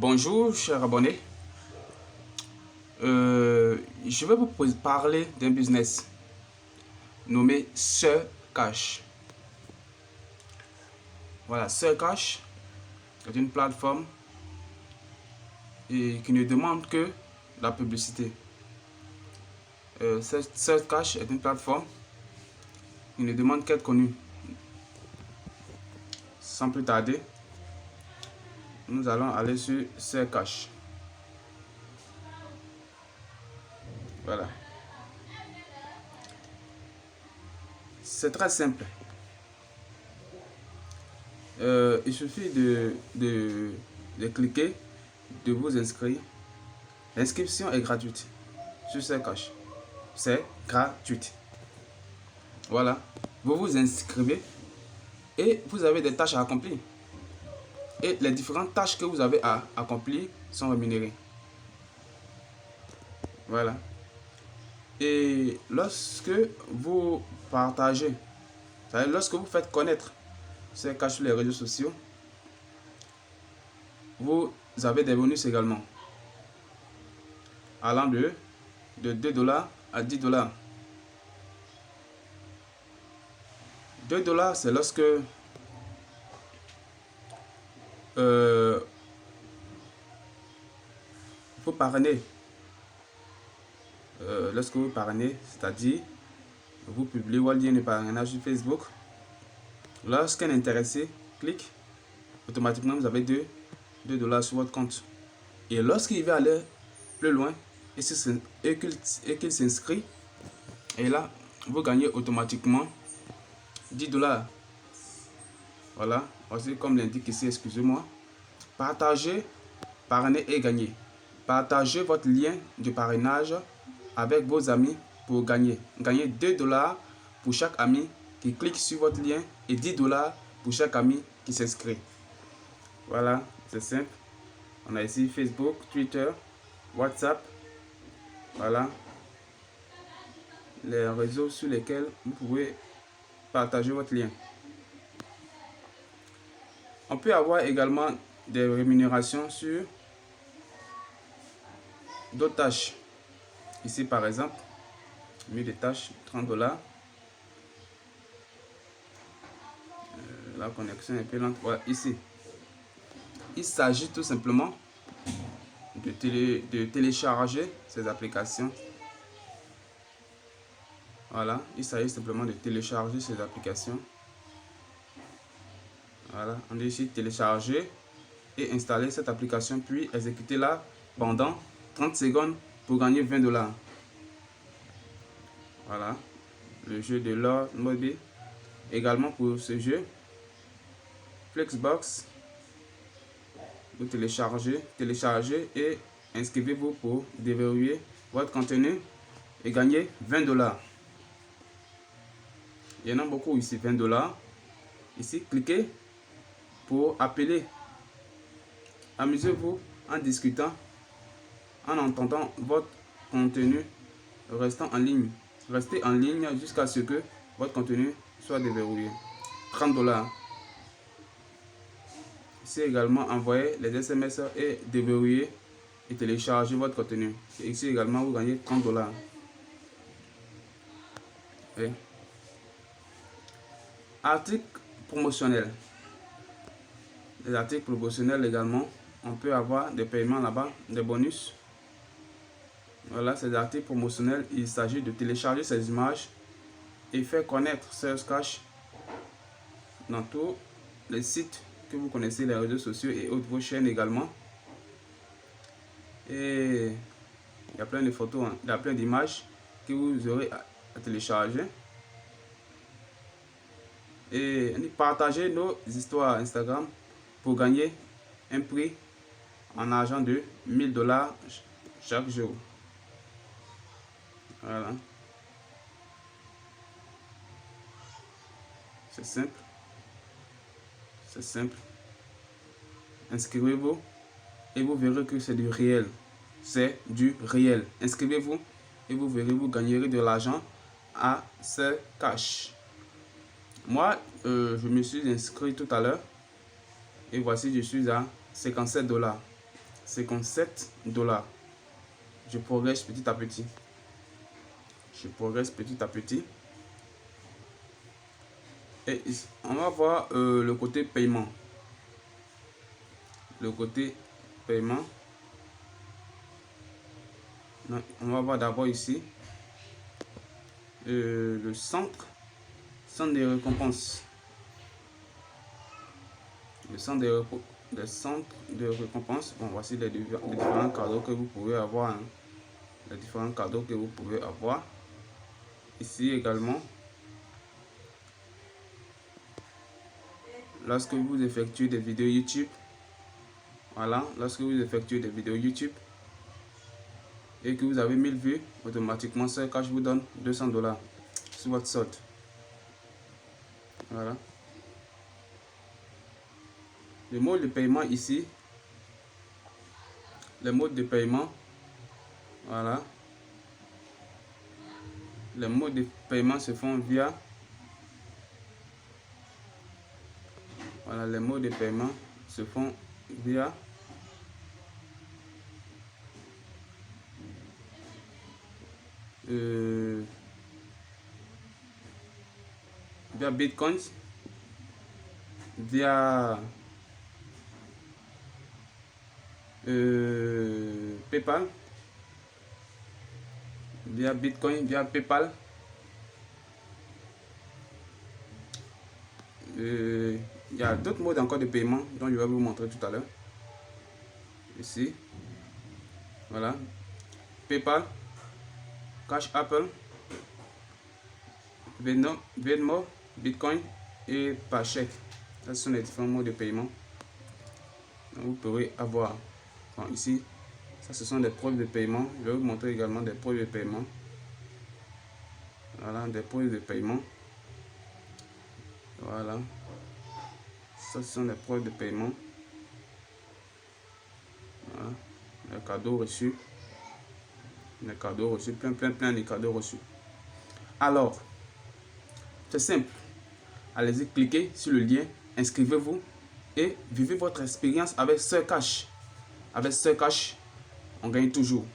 Bonjour, chers abonnés. Je vais vous parler d'un business nommé Cash. Voilà, Cash est une plateforme qui ne demande que la publicité. Cash est une plateforme qui ne demande qu'être connue. Sans plus tarder, nous allons aller sur Cash. Voilà. C'est très simple. Il suffit de cliquer, de vous inscrire. L'inscription est gratuite sur Cash. C'est gratuit. Voilà. Vous vous inscrivez et vous avez des tâches à accomplir. Et les différentes tâches que vous avez à accomplir sont rémunérées. Voilà. Et lorsque vous partagez, c'est-à-dire lorsque vous faites connaître Cash sur les réseaux sociaux, vous avez des bonus également, allant de 2 $ à 10 $. 2 $, c'est lorsque vous parrainez. Lorsque vous parrainez, c'est-à-dire vous publiez votre lien de parrainage sur Facebook. Lorsqu'un intéressé clique, automatiquement vous avez 2 $ sur votre compte. Et lorsqu'il va aller plus loin et qu'il s'inscrit, et là vous gagnez automatiquement 10 $. Voilà, aussi comme l'indique ici, excusez-moi. Partagez, parrainer et gagner. Partagez votre lien de parrainage avec vos amis pour gagner. Gagnez 2 $ pour chaque ami qui clique sur votre lien et 10 $ pour chaque ami qui s'inscrit. Voilà, c'est simple. On a ici Facebook, Twitter, WhatsApp. Voilà. Les réseaux sur lesquels vous pouvez partager votre lien. On peut avoir également des rémunérations sur d'autres tâches. Ici par exemple, mis des tâches, 30 $. La connexion est un peu lente. Voilà, ici. Il s'agit tout simplement de télécharger ces applications. Voilà, il s'agit simplement de télécharger ces applications. Voilà, on dit ici télécharger et installer cette application, puis exécuter-la pendant 30 secondes pour gagner 20 $. Voilà, le jeu de Lord Mobile. Également pour ce jeu, Flexbox, vous téléchargez et inscrivez-vous pour déverrouiller votre contenu et gagner 20 $. Il y en a beaucoup ici, 20 $. Ici, cliquez pour appeler. Amusez-vous en discutant, en entendant votre contenu, restant en ligne. Restez en ligne jusqu'à ce que votre contenu soit déverrouillé. 30 $. Ici également, envoyer les SMS et déverrouiller et télécharger votre contenu. Et ici également, vous gagnez 30 $. Et articles promotionnels. Les articles promotionnels également, on peut avoir des paiements là-bas, des bonus. Voilà, ces articles promotionnels, il s'agit de télécharger ces images et faire connaître Cash dans tous les sites que vous connaissez, les réseaux sociaux et autres, vos chaînes également. Et il y a plein de photos, il y a plein d'images que vous aurez à télécharger. Et partagez nos histoires Instagram pour gagner un prix en argent de 1000 $ chaque jour. Voilà. C'est simple. C'est simple. Inscrivez-vous et vous verrez que c'est du réel. C'est du réel. Inscrivez-vous et vous verrez, vous gagnerez de l'argent à Cash. Moi, je me suis inscrit tout à l'heure et voici, je suis à 57 $. 57 $. Je progresse petit à petit. Je progresse petit à petit. Et on va voir le côté paiement. Le côté paiement. On va voir d'abord ici le centre des récompenses. Le centre de récompenses. Bon, voici les différents cadeaux que vous pouvez avoir. Hein. Les différents cadeaux que vous pouvez avoir. Ici également, lorsque vous effectuez des vidéos YouTube, voilà, lorsque vous effectuez des vidéos YouTube et que vous avez 1000 vues, automatiquement Search vous donne 200 $ sur votre solde. Voilà. Le mode de paiement ici, les modes de paiement, voilà. Les modes de paiement se font via, voilà, les modes de paiement se font via via Bitcoin, via PayPal, via Bitcoin, via PayPal. Il y a d'autres modes encore de paiement dont je vais vous montrer tout à l'heure. Ici, voilà, PayPal, Cash Apple, Venmo, Bitcoin et par chèque. Ce sont les différents modes de paiement. Donc, vous pourrez avoir. Bon, ici, ça ce sont des preuves de paiement. Je vais vous montrer également des preuves de paiement. Voilà, des preuves de paiement. Voilà. Ça ce sont des preuves de paiement. Voilà. Les cadeaux reçus. Les cadeaux reçus. Plein de cadeaux reçus. Alors, c'est simple. Allez-y, cliquez sur le lien, inscrivez-vous et vivez votre expérience avec Search. Avec Search, on gagne toujours.